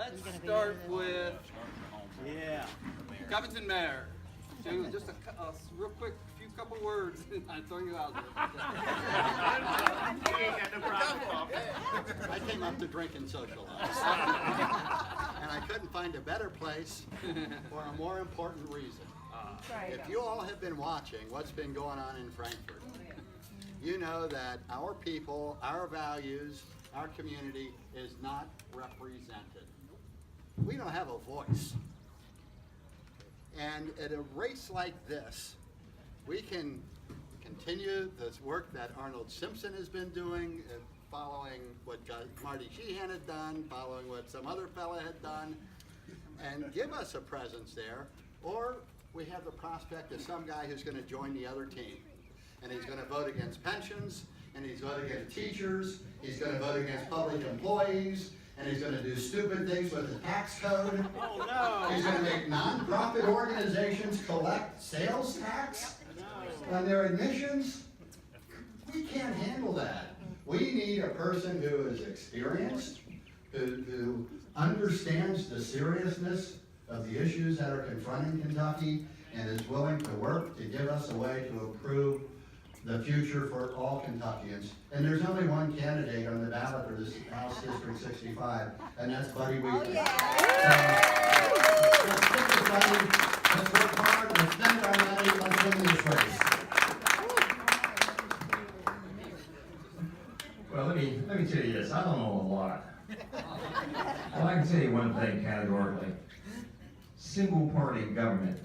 Let's start with Covington Meyer. Just a real quick few couple words. I'm throwing you out there. I came up to drink and socialize. And I couldn't find a better place for a more important reason. If you all have been watching what's been going on in Frankfurt, you know that our people, our values, our community is not represented. We don't have a voice. And at a race like this, we can continue this work that Arnold Simpson has been doing, following what Marty Sheehan had done, following what some other fella had done, and give us a presence there. Or we have the prospect of some guy who's going to join the other team. And he's going to vote against pensions, and he's voting against teachers, he's going to vote against public employees, and he's going to do stupid things with the tax code. Oh, no. He's going to make nonprofit organizations collect sales tax on their admissions. We can't handle that. We need a person who is experienced, who understands the seriousness of the issues that are confronting Kentucky, and is willing to work to give us a way to improve the future for all Kentuckians. And there's only one candidate on the ballot for this House District 65, and that's Buddy Wheatley. Let's stick with Buddy, let's work hard, let's spend our money, let's win this race. Well, let me tell you this, I don't know a lot. Well, I can tell you one thing categorically. Single party government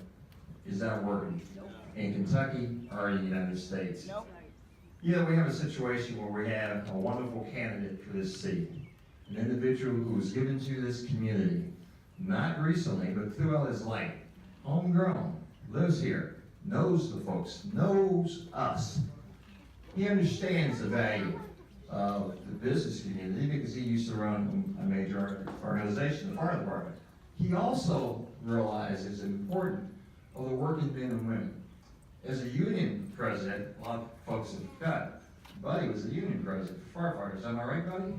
is not working in Kentucky or in the United States. Nope. You know, we have a situation where we have a wonderful candidate for this seat, an individual who was given to this community, not recently, but throughout his life, homegrown, lives here, knows the folks, knows us. He understands the value of the business community because he used to run a major organization, the fire department. He also realizes the importance of the working men and women. As a union president, a lot of folks have forgot, Buddy was the union president for firefighters. Am I right, Buddy?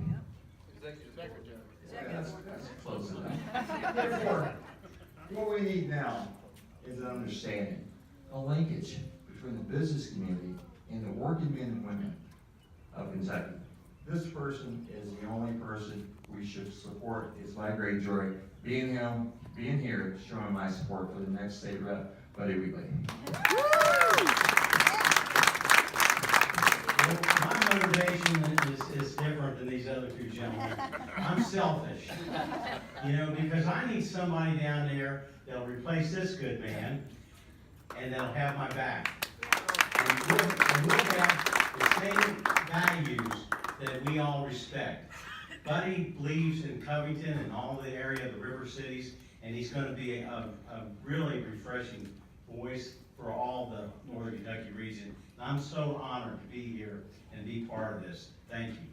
Executive Secretary. Yeah, that's close enough. Therefore, what we need now is an understanding, a linkage between the business community and the working men and women of Kentucky. This person is the only person we should support. It's my great joy being here, showing my support for the next state rep, Buddy Wheatley. Well, my motivation is different than these other two gentlemen. I'm selfish, because I need somebody down there that'll replace this good man, and that'll have my back. And we'll have the same values that we all respect. Buddy believes in Covington and all the area of the river cities, and he's going to be a really refreshing voice for all the Northern Kentucky region. And I'm so honored to be here and be part of this. Thank you.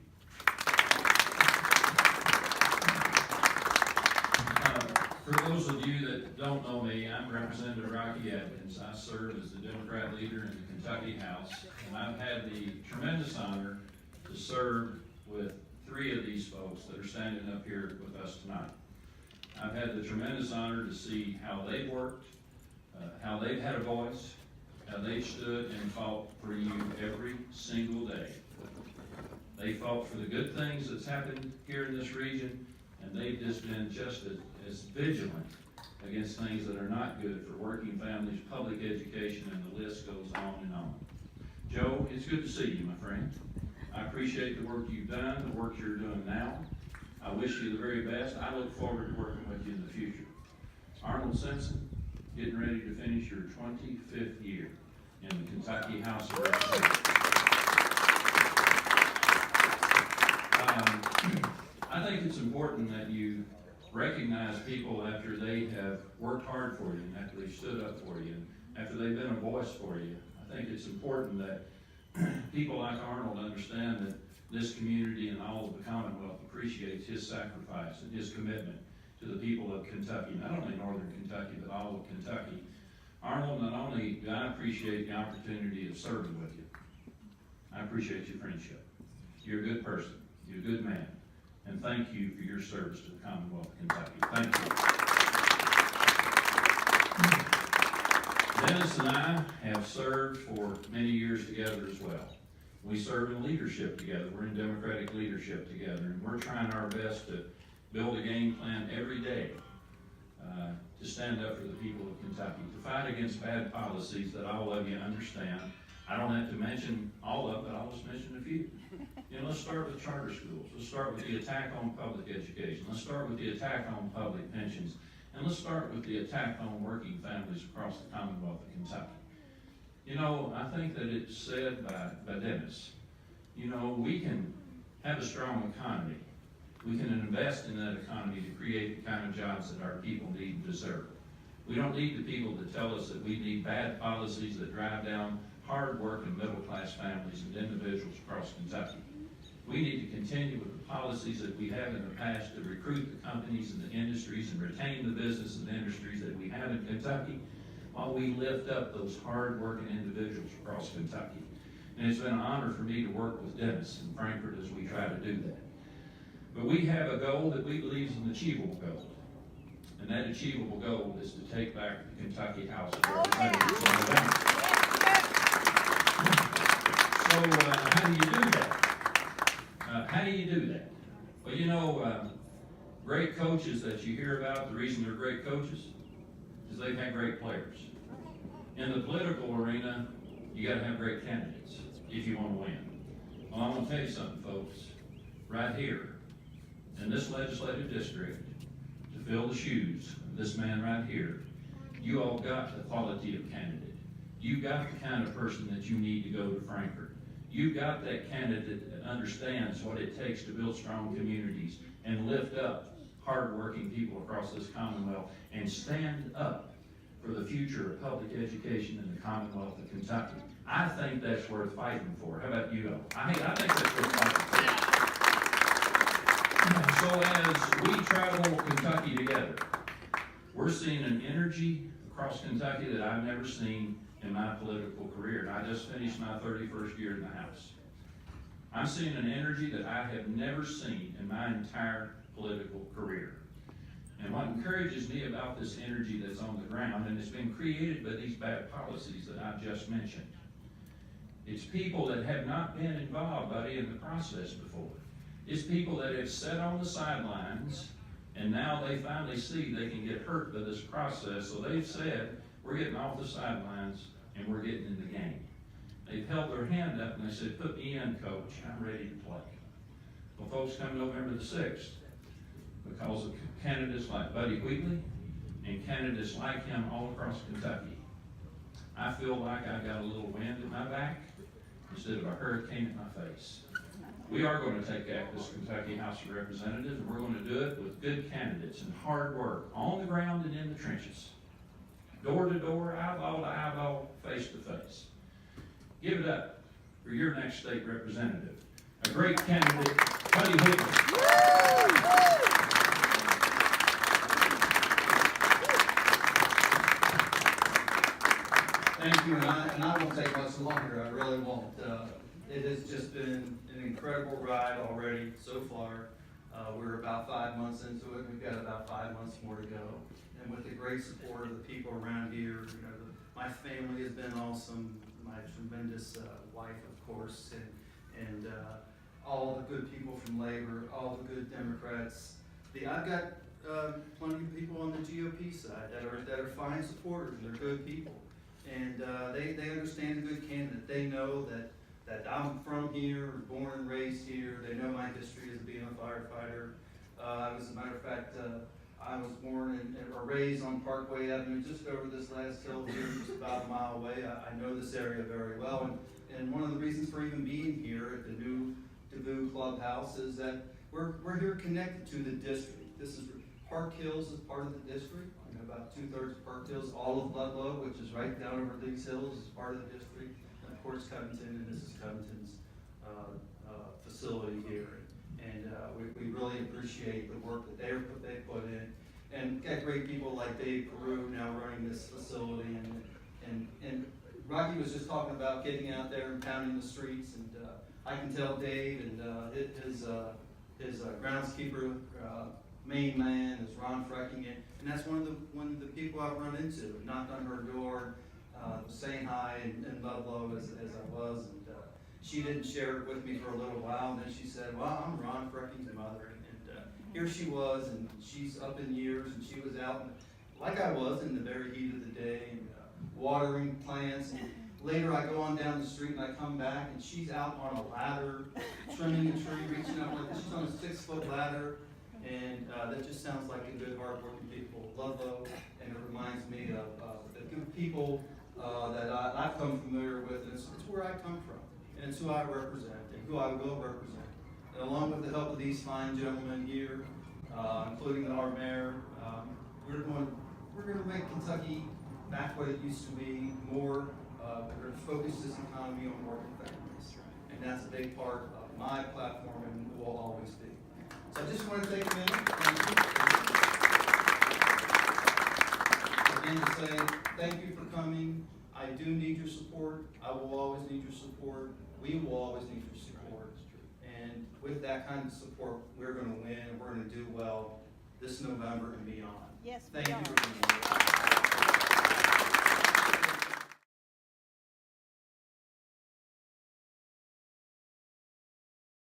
For those of you that don't know me, I'm Representative Rocky Adkins. I serve as the Democrat leader in the Kentucky House, and I've had the tremendous honor to serve with three of these folks that are standing up here with us tonight. I've had the tremendous honor to see how they've worked, how they've had a voice, how they stood and fought for you every single day. They fought for the good things that's happened here in this region, and they've just been just as vigilant against things that are not good for working families, public education, and the list goes on and on. Joe, it's good to see you, my friend. I appreciate the work you've done, the work you're doing now. I wish you the very best. I look forward to working with you in the future. Arnold Simpson, getting ready to finish your 25th year in the Kentucky House of Representatives. I think it's important that you recognize people after they have worked hard for you, and after they've stood up for you, and after they've been a voice for you. I think it's important that people like Arnold understand that this community and all of the Commonwealth appreciates his sacrifice and his commitment to the people of Kentucky, not only Northern Kentucky, but all of Kentucky. Arnold, not only do I appreciate the opportunity of serving with you, I appreciate your friendship. You're a good person. You're a good man. And thank you for your service to the Commonwealth of Kentucky. Thank you. Dennis and I have served for many years together as well. We serve in leadership together. We're in Democratic leadership together, and we're trying our best to build a game plan every day to stand up for the people of Kentucky, to fight against bad policies that all of you understand. I don't have to mention all of them, but I'll just mention a few. You know, let's start with charter schools. Let's start with the attack on public education. Let's start with the attack on public pensions. And let's start with the attack on working families across the Commonwealth of Kentucky. You know, I think that it's said by Dennis, you know, we can have a strong economy. We can invest in that economy to create the kind of jobs that our people need and deserve. We don't need the people to tell us that we need bad policies that drive down hard-working middle-class families and individuals across Kentucky. We need to continue with the policies that we have in the past to recruit the companies and the industries and retain the business and industries that we have in Kentucky while we lift up those hard-working individuals across Kentucky. And it's been an honor for me to work with Dennis in Frankfort as we try to do that. But we have a goal that we believe is an achievable goal. And that achievable goal is to take back the Kentucky House of Representatives in November. So how do you do that? How do you do that? Well, you know, great coaches that you hear about, the reason they're great coaches is they've had great players. In the political arena, you got to have great candidates if you want to win. Well, I want to tell you something, folks. Right here, in this legislative district, to fill the shoes of this man right here, you all got the quality of candidate. You got the kind of person that you need to go to Frankfort. You got that candidate that understands what it takes to build strong communities and lift up hardworking people across this Commonwealth and stand up for the future of public education in the Commonwealth of Kentucky. I think that's worth fighting for. How about you all? I think that's worth fighting for. So as we travel Kentucky together, we're seeing an energy across Kentucky that I've never seen in my political career. And I just finished my 31st year in the House. I'm seeing an energy that I have never seen in my entire political career. And what encourages me about this energy that's on the ground, and it's been created by these bad policies that I've just mentioned, it's people that have not been involved, buddy, in the process before. It's people that have sat on the sidelines, and now they finally see they can get hurt by this process, so they've said, we're getting off the sidelines, and we're getting in the game. They've held their hand up, and they said, put me in, coach, I'm ready to play. Well, folks, come November the 6th, because of candidates like Buddy Wheatley, and candidates like him all across Kentucky, I feel like I got a little wind at my back, instead of a hurricane at my face. We are going to take back this Kentucky House of Representatives, and we're going to do it with good candidates and hard work, on the ground and in the trenches. Door to door, eyeball to eyeball, face to face. Give it up for your next state representative, a great candidate, Buddy Wheatley. Thank you, and I won't take much longer, I really won't. It has just been an incredible ride already so far. We're about 5 months into it, we've got about 5 months more to go. And with the great support of the people around here, you know, my family has been awesome, my tremendous wife, of course, and all the good people from Labor, all the good Democrats. I've got plenty of people on the GOP side that are fine supporters, they're good people. And they understand a good candidate. They know that I'm from here, born and raised here. They know my history as being a firefighter. As a matter of fact, I was born or raised on Parkway Avenue, just over this last hill here, just about a mile away. I know this area very well. And one of the reasons for even being here at the new Devou Clubhouse is that we're here connected to the district. This is Park Hills is part of the district. About 2/3 of Park Hills, all of Ludlow, which is right down over these hills, is part of the district. And of course, Covington, and this is Covington's facility here. And we really appreciate the work that they put in. And got great people like Dave Carew now running this facility. And Rocky was just talking about getting out there and pounding the streets. And I can tell Dave and his groundskeeper, main man is Ron Frecking it, and that's one of the people I've run into, knocked on her door, saying hi and Ludlow as I was, and she didn't share it with me for a little while, and then she said, well, I'm Ron Frecking's mother, and here she was, and she's up in years, and she was out, like I was, in the very heat of the day, and watering plants, and later I go on down the street and I come back, and she's out on a ladder, trimming a tree, reaching up like this. She's on a 6-foot ladder, and that just sounds like a good, hard-working people. Ludlow, and it reminds me of the good people that I've come familiar with, and it's where I come from, and it's who I represent, and who I will represent. And along with the help of these fine gentlemen here, including our mayor, we're going to make Kentucky back what it used to be, more. We're going to focus this economy on working families, and that's a big part of my platform and will always be. So I just want to take a minute, again, to say thank you for coming. I do need your support. I will always need your support. We will always need your support. And with that kind of support, we're going to win and we're going to do well this November and beyond. Yes, Thank we you are. for being here.